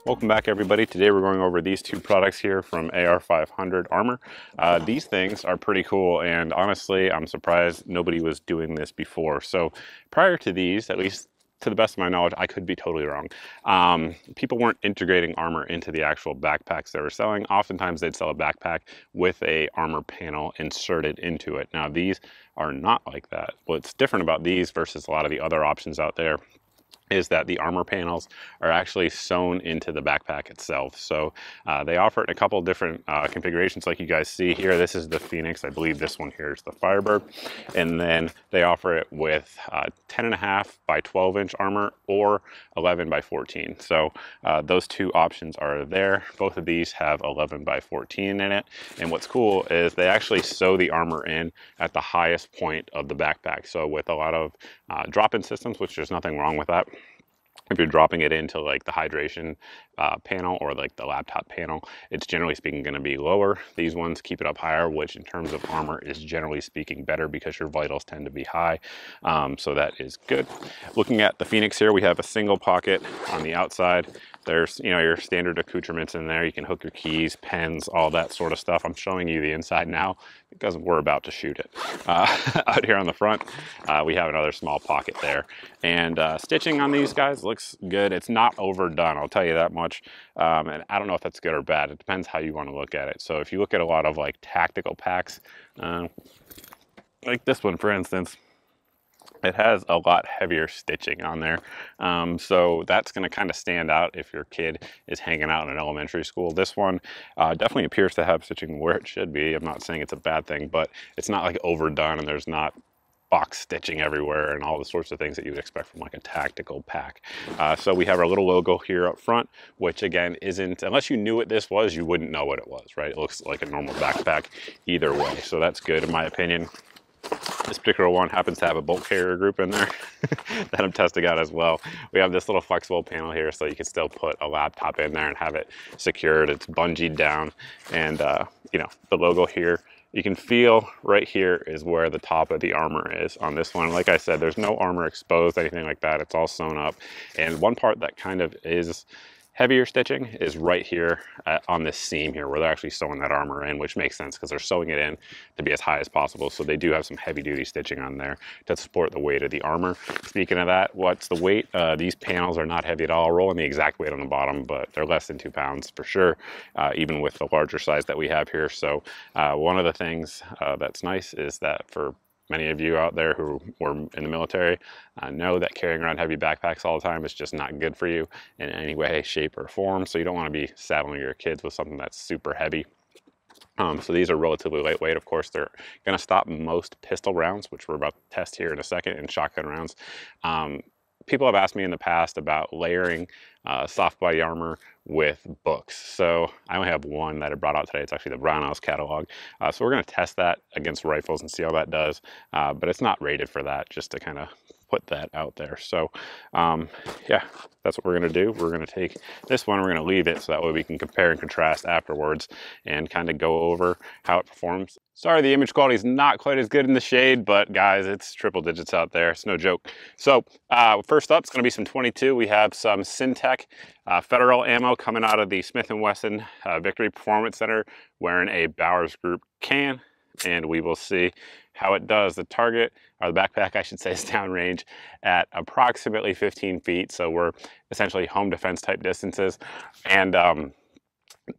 Welcome back, everybody. Today we're going over these two products here from AR500 Armor. These things are pretty cool, and honestly, I'm surprised nobody was doing this before. So prior to these, at least to the best of my knowledge, I could be totally wrong. People weren't integrating armor into the actual backpacks they were selling. Oftentimes they'd sell a backpack with a armor panel inserted into it. Now these are not like that. What's different about these versus a lot of the other options out there is that the armor panels are actually sewn into the backpack itself. So they offer it in a couple of different configurations like you guys see here. This is the Phoenix. I believe this one here is the Firebird. And then they offer it with 10.5 by 12 inch armor or 11 by 14. So those two options are there. Both of these have 11 by 14 in it. And what's cool is they actually sew the armor in at the highest point of the backpack. So with a lot of drop-in systems, which there's nothing wrong with that, if you're dropping it into like the hydration panel or like the laptop panel, it's generally speaking going to be lower. These ones keep it up higher, which in terms of armor is generally speaking better because your vitals tend to be high. So that is good. Looking at the Phoenix here, we have a single pocket on the outside. There's, you know, your standard accoutrements in there. You can hook your keys, pens, all that sort of stuff. I'm showing you the inside now because we're about to shoot it. Out here on the front, we have another small pocket there. And stitching on these guys looks good. It's not overdone, I'll tell you that much. And I don't know if that's good or bad. It depends how you want to look at it. So if you look at a lot of like tactical packs, like this one, for instance, it has a lot heavier stitching on there. So that's going to kind of stand out if your kid is hanging out in an elementary school. This one definitely appears to have stitching where it should be. I'm not saying it's a bad thing, but it's not like overdone and there's not box stitching everywhere and all the sorts of things that you would expect from like a tactical pack. So we have our little logo here up front, which again isn't, unless you knew what this was, you wouldn't know what it was, right? It looks like a normal backpack either way. So that's good in my opinion. This particular one happens to have a bolt carrier group in there that I'm testing out as well. We have this little flexible panel here so you can still put a laptop in there and have it secured. It's bungeed down, and you know, the logo here, you can feel right here is where the top of the armor is on this one. Like I said, there's no armor exposed, anything like that. It's all sewn up. And one part that kind of is heavier stitching is right here on this seam here where they're actually sewing that armor in, which makes sense because they're sewing it in to be as high as possible. So they do have some heavy duty stitching on there to support the weight of the armor. Speaking of that, what's the weight? These panels are not heavy at all. Rolling the exact weight on the bottom, but they're less than 2 pounds for sure, even with the larger size that we have here. So one of the things that's nice is that for many of you out there who were in the military know that carrying around heavy backpacks all the time is just not good for you in any way, shape, or form. So you don't want to be saddling your kids with something that's super heavy. So these are relatively lightweight. Of course, they're going to stop most pistol rounds, which we're about to test here in a second, and shotgun rounds. People have asked me in the past about layering soft body armor with books. So I only have one that I brought out today. It's actually the Brownhouse catalog. So we're going to test that against rifles and see how that does. But it's not rated for that, just to kind of put that out there. So yeah, that's what we're going to do. We're going to take this one, we're going to leave it so that way we can compare and contrast afterwards and kind of go over how it performs. Sorry, the image quality is not quite as good in the shade, but guys, it's triple digits out there. It's no joke. So first up, it's going to be some 22. We have some Syntech Federal ammo coming out of the Smith & Wesson Victory Performance Center wearing a Bowers Group can, and we will see how it does. The target, or the backpack I should say, is downrange at approximately 15 feet. So we're essentially home defense type distances. And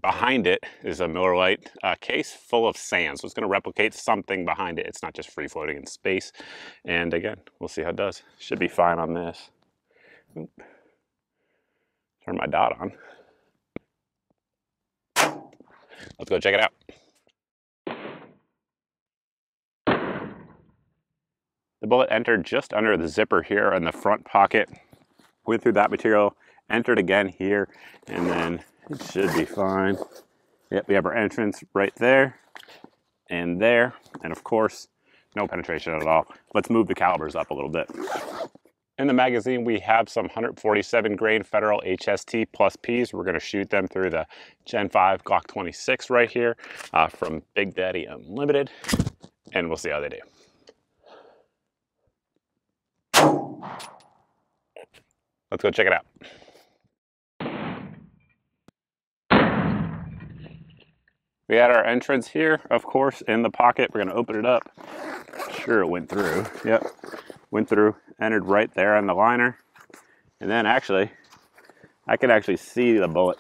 behind it is a Miller Lite case full of sand. So it's going to replicate something behind it. It's not just free floating in space. And again, we'll see how it does. Should be fine on this. Turn my dot on. Let's go check it out. The bullet entered just under the zipper here in the front pocket, went through that material, entered again here, and then it should be fine. Yep, we have our entrance right there, and of course, no penetration at all. Let's move the calibers up a little bit. In the magazine, we have some 147 grain Federal HST plus Ps. We're going to shoot them through the Gen 5 Glock 26 right here from Big Daddy Unlimited, and we'll see how they do. Let's go check it out. We had our entrance here, of course, in the pocket. We're gonna open it up. Sure, it went through. Yep, went through, entered right there on the liner. And then actually, I can actually see the bullet.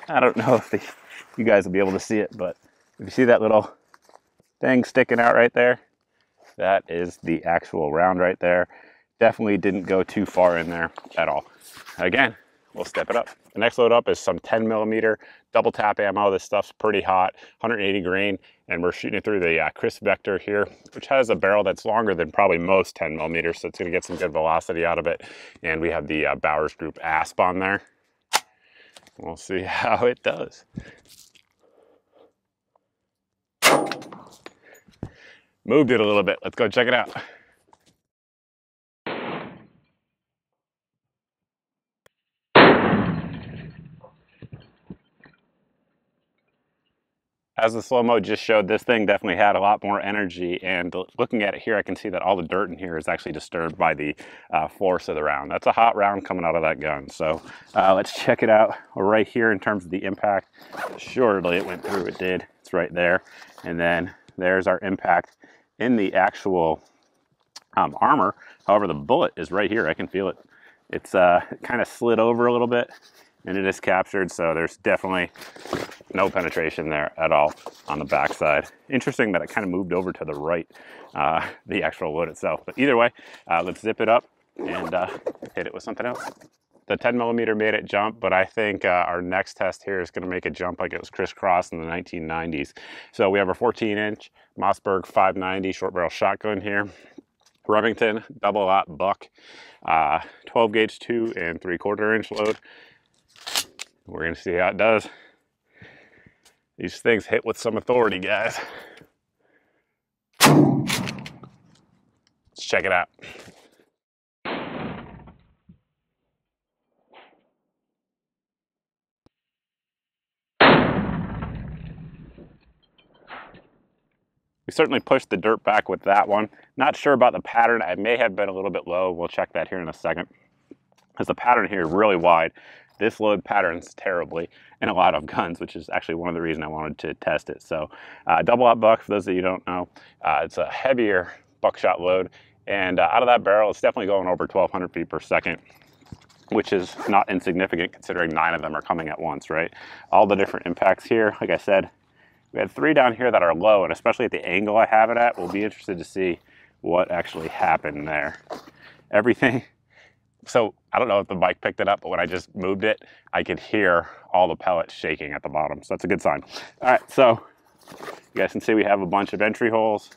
I don't know if you guys will be able to see it, but if you see that little thing sticking out right there, that is the actual round right there. Definitely didn't go too far in there at all. Again, we'll step it up. The next load up is some 10mm double tap ammo. This stuff's pretty hot, 180 grain, and we're shooting it through the Crisp Vector here, which has a barrel that's longer than probably most 10mm, so it's gonna get some good velocity out of it. And we have the Bowers Group ASP on there. We'll see how it does. Moved it a little bit. Let's go check it out. As the slow-mo just showed, this thing definitely had a lot more energy, and looking at it here, I can see that all the dirt in here is actually disturbed by the force of the round. That's a hot round coming out of that gun. So let's check it out right here in terms of the impact. Surely it went through, it did. It's right there. And then there's our impact in the actual armor. However, the bullet is right here. I can feel it. It's kind of slid over a little bit, and it is captured, so there's definitely no penetration there at all on the backside. Interesting that it kind of moved over to the right, the actual load itself. But either way, let's zip it up and hit it with something else. The 10mm made it jump, but I think our next test here is going to make it jump like it was crisscross in the 1990s. So we have a 14-inch Mossberg 590 short barrel shotgun here. Remington double-aught buck, 12 gauge 2 3/4 inch load. We're gonna see how it does. These things hit with some authority, guys. Let's check it out. We certainly pushed the dirt back with that one. Not sure about the pattern. I may have been a little bit low. We'll check that here in a second. Because the pattern here is really wide. This load patterns terribly in a lot of guns, which is actually one of the reasons I wanted to test it. So double-aught buck, for those that you don't know, it's a heavier buckshot load. And out of that barrel, it's definitely going over 1,200 feet per second, which is not insignificant considering 9 of them are coming at once, right? All the different impacts here, like I said, we had 3 down here that are low, and especially at the angle I have it at, we'll be interested to see what actually happened there. Everything. So I don't know if the bike picked it up, but when I just moved it, I could hear all the pellets shaking at the bottom. So that's a good sign. All right, so you guys can see we have a bunch of entry holes.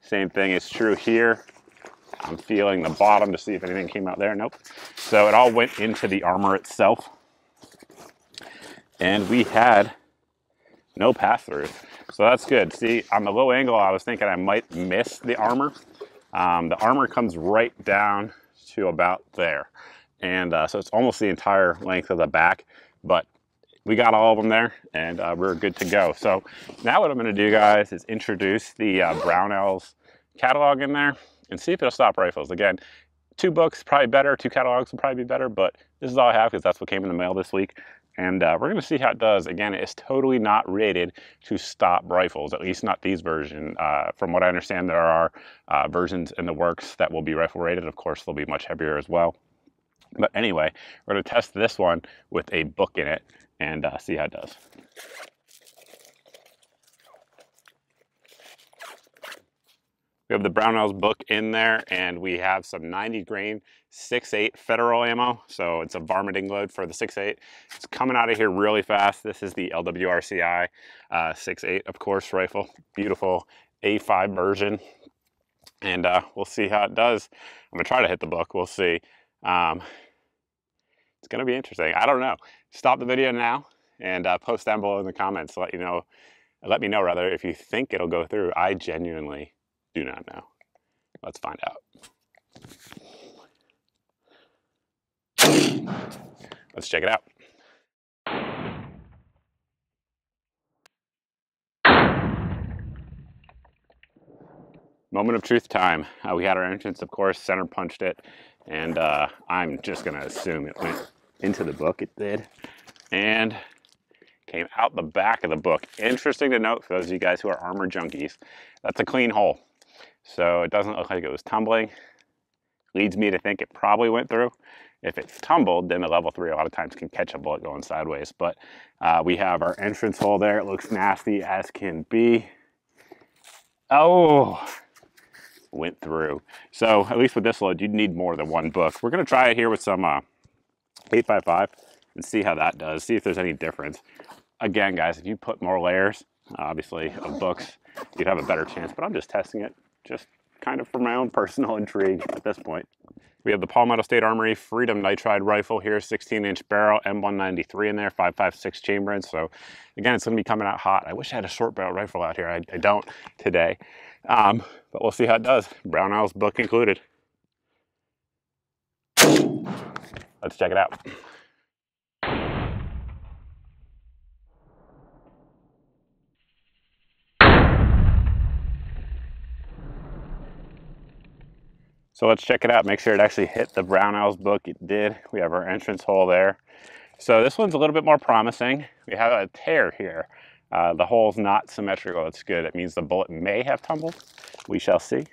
Same thing is true here. I'm feeling the bottom to see if anything came out there. Nope. So it all went into the armor itself. And we had no pass-through. So that's good. See, on the low angle, I was thinking I might miss the armor. The armor comes right down to about there. And so it's almost the entire length of the back, but we got all of them there, and we're good to go. So now what I'm gonna do, guys, is introduce the Brownells catalog in there and see if it'll stop rifles. Again, 2 books, probably better, 2 catalogs would probably be better, but this is all I have because that's what came in the mail this week. And we're gonna see how it does. Again, it's totally not rated to stop rifles, at least not these versions. From what I understand, there are versions in the works that will be rifle rated. Of course, they'll be much heavier as well. But anyway, we're gonna test this one with a book in it and see how it does. We have the Brownells book in there, and we have some 90 grain 6.8 Federal ammo. So it's a varminting load for the 6.8. It's coming out of here really fast. This is the LWRCI 6.8, of course, rifle. Beautiful A5 version. And we'll see how it does. I'm gonna try to hit the book, we'll see. It's gonna be interesting. I don't know. Stop the video now and post down below in the comments. Let me know rather if you think it'll go through. I genuinely do not know. Let's find out. Let's check it out. Moment of truth time. We had our entrance, of course, center punched it, and I'm just gonna assume it went into the book. It did. And came out the back of the book. Interesting to note for those of you guys who are armor junkies, that's a clean hole. So it doesn't look like it was tumbling. Leads me to think it probably went through. If it's tumbled, then the level 3 a lot of times can catch a bullet going sideways. But we have our entrance hole there. It looks nasty as can be. Oh, went through. So at least with this load, you'd need more than one book. We're gonna try it here with some 855 and see how that does. See if there's any difference. Again, guys, if you put more layers, obviously, of books, you'd have a better chance. But I'm just testing it, just kind of for my own personal intrigue at this point. We have the Palmetto State Armory Freedom Nitride Rifle here, 16-inch barrel, M193 in there, 5.56 chamber in. So again, it's gonna be coming out hot. I wish I had a short barrel rifle out here. I don't today, but we'll see how it does. Brown Owl's book included. Let's check it out. So let's check it out, make sure it actually hit the Brown Owl's book. It did. We have our entrance hole there. So this one's a little bit more promising. We have a tear here. The hole's not symmetrical. That's good. It means the bullet may have tumbled. We shall see.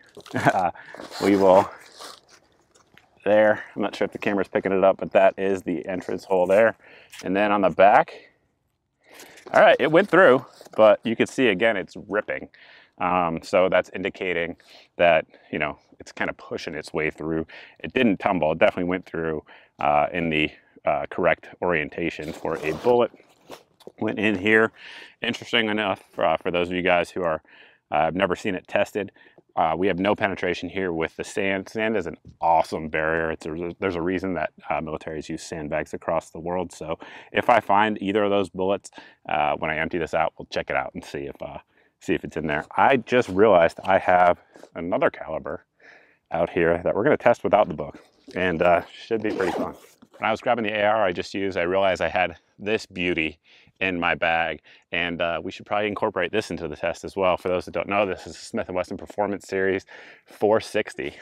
We will, there. I'm not sure if the camera's picking it up, but that is the entrance hole there. And then on the back, all right, it went through, but you can see again, it's ripping. So that's indicating that, you know, it's kind of pushing its way through. It didn't tumble. It definitely went through in the correct orientation for a bullet. Went in here. Interesting enough, for those of you guys who are have never seen it tested, we have no penetration here with the sand. Sand is an awesome barrier. There's a reason that militaries use sandbags across the world. So if I find either of those bullets, when I empty this out, we'll check it out and see if it's in there. I just realized I have another caliber out here that we're going to test without the book, and should be pretty fun. When I was grabbing the AR I realized I had this beauty in my bag, and we should probably incorporate this into the test as well. For those that don't know, this is a Smith & Wesson Performance Series 460.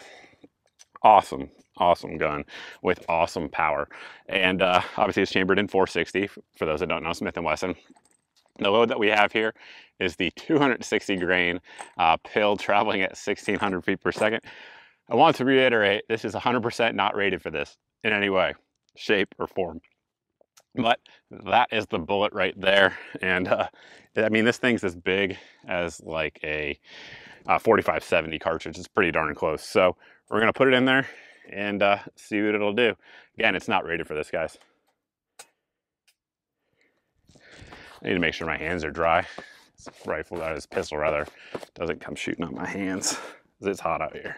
Awesome, awesome gun with awesome power. And obviously it's chambered in 460, for those that don't know Smith & Wesson. The load that we have here is the 260 grain pill traveling at 1,600 feet per second. I want to reiterate, this is 100% not rated for this in any way, shape, or form. But that is the bullet right there. And I mean, this thing's as big as like a 4570 cartridge. It's pretty darn close. So we're gonna put it in there and see what it'll do. Again, it's not rated for this, guys. I need to make sure my hands are dry. This rifle, this pistol rather, doesn't come shooting on my hands. It's hot out here.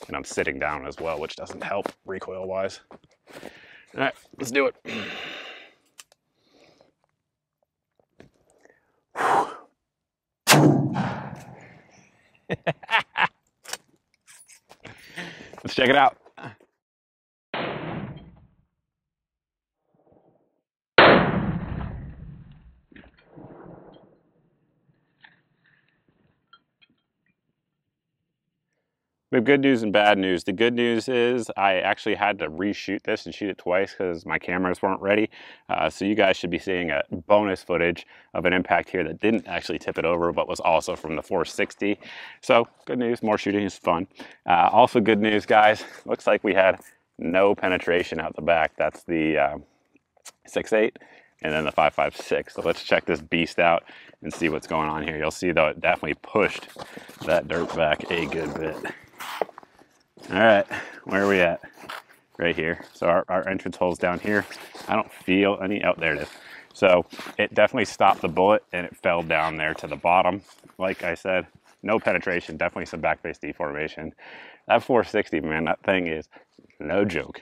And I'm sitting down as well, which doesn't help recoil wise. All right, let's do it. Let's check it out. We have good news and bad news. The good news is I actually had to reshoot this and shoot it twice because my cameras weren't ready. So you guys should be seeing a bonus footage of an impact here that didn't actually tip it over, but was also from the 460. So good news, more shooting is fun. Also good news, guys, looks like we had no penetration out the back. That's the 6.8 and then the 5.56. So let's check this beast out and see what's going on here. You'll see though it definitely pushed that dirt back a good bit. All right, where are we at? Right here. So our entrance hole's down here. I don't feel any, oh, there it is. So it definitely stopped the bullet and it fell down there to the bottom. Like I said, no penetration, definitely some backface deformation. That 460, man, that thing is no joke.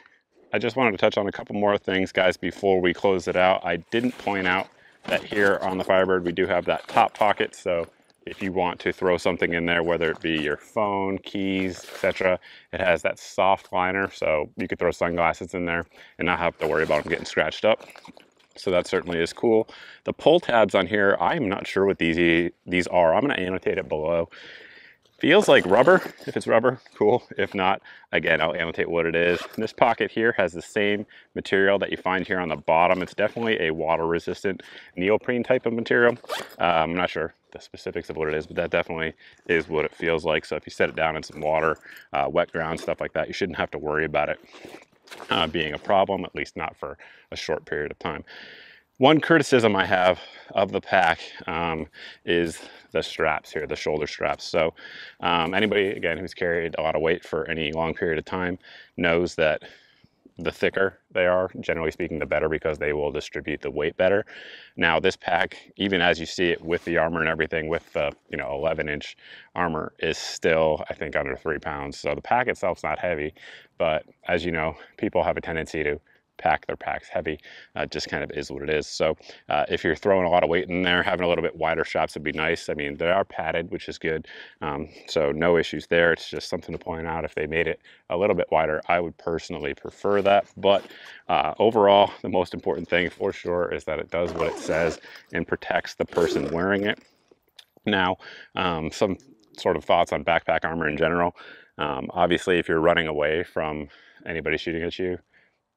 I just wanted to touch on a couple more things, guys, before we close it out. I didn't point out that here on the Firebird, we do have that top pocket. So if you want to throw something in there, whether it be your phone, keys, etc., it has that soft liner, so you could throw sunglasses in there and not have to worry about them getting scratched up. So that certainly is cool. The pull tabs on here, I'm not sure what these are. I'm going to annotate it below. Feels like rubber. If it's rubber, cool. If not, again, I'll annotate what it is. This pocket here has the same material that you find here on the bottom. It's definitely a water-resistant neoprene type of material. I'm not sure the specifics of what it is, but that definitely is what it feels like. So if you set it down in some water, wet ground, stuff like that, you shouldn't have to worry about it being a problem, at least not for a short period of time. One criticism I have of the pack is the straps here, the shoulder straps. So anybody, again, who's carried a lot of weight for any long period of time knows that the thicker they are, generally speaking, the better, because they will distribute the weight better. Now this pack, even as you see it with the armor and everything, with the 11-inch armor, is still, I think, under 3 pounds. So the pack itself's not heavy, but as you know, people have a tendency to pack their packs heavy. Just kind of is what it is. So if you're throwing a lot of weight in there, having a little bit wider straps would be nice. I mean, they are padded, which is good. So no issues there. It's just something to point out. If they made it a little bit wider, I would personally prefer that. But overall, the most important thing for sure is that it does what it says and protects the person wearing it. Now, some sort of thoughts on backpack armor in general. Obviously, if you're running away from anybody shooting at you,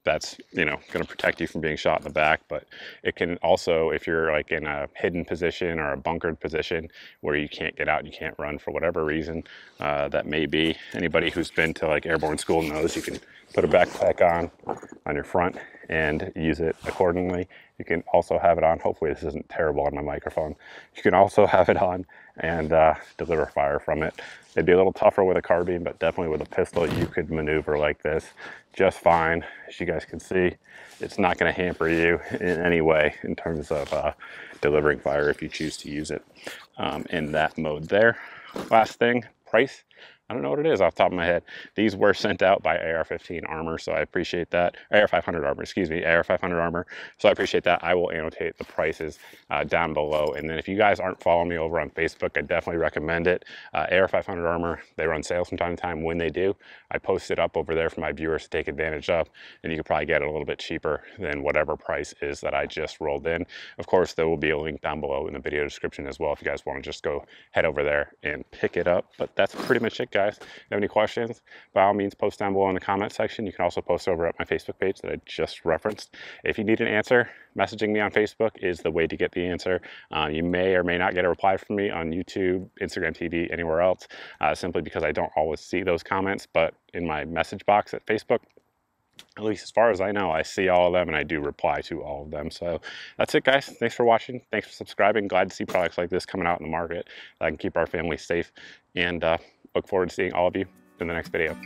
that's going to protect you from being shot in the back. But it can also, if you're like in a hidden position or a bunkered position where you can't get out, you can't run for whatever reason that may be. Anybody who's been to like airborne school knows you can put a backpack on your front and use it accordingly. You can also have it on, hopefully this isn't terrible on my microphone, you can also have it on and deliver fire from it. It'd be a little tougher with a carbine, but definitely with a pistol you could maneuver like this just fine. As you guys can see, it's not going to hamper you in any way in terms of delivering fire if you choose to use it in that mode there. Last thing, price. I don't know what it is off the top of my head. These were sent out by AR-15 Armor, so I appreciate that. AR-500 Armor, excuse me, AR-500 Armor. So I appreciate that. I will annotate the prices down below. And then if you guys aren't following me over on Facebook, I definitely recommend it. AR-500 Armor, they run sales from time to time. When they do, I post it up over there for my viewers to take advantage of. And you can probably get it a little bit cheaper than whatever price is that I just rolled in. Of course, there will be a link down below in the video description as well if you guys want to just go head over there and pick it up. But that's pretty much it, guys. If you have any questions, by all means, post down below in the comment section. You can also post over at my Facebook page that I just referenced. If you need an answer, messaging me on Facebook is the way to get the answer. You may or may not get a reply from me on YouTube, Instagram TV, anywhere else, simply because I don't always see those comments. But in my message box at Facebook, at least as far as I know, I see all of them and I do reply to all of them. So that's it, guys. Thanks for watching. Thanks for subscribing. Glad to see products like this coming out in the market that can keep our family safe, and look forward to seeing all of you in the next video.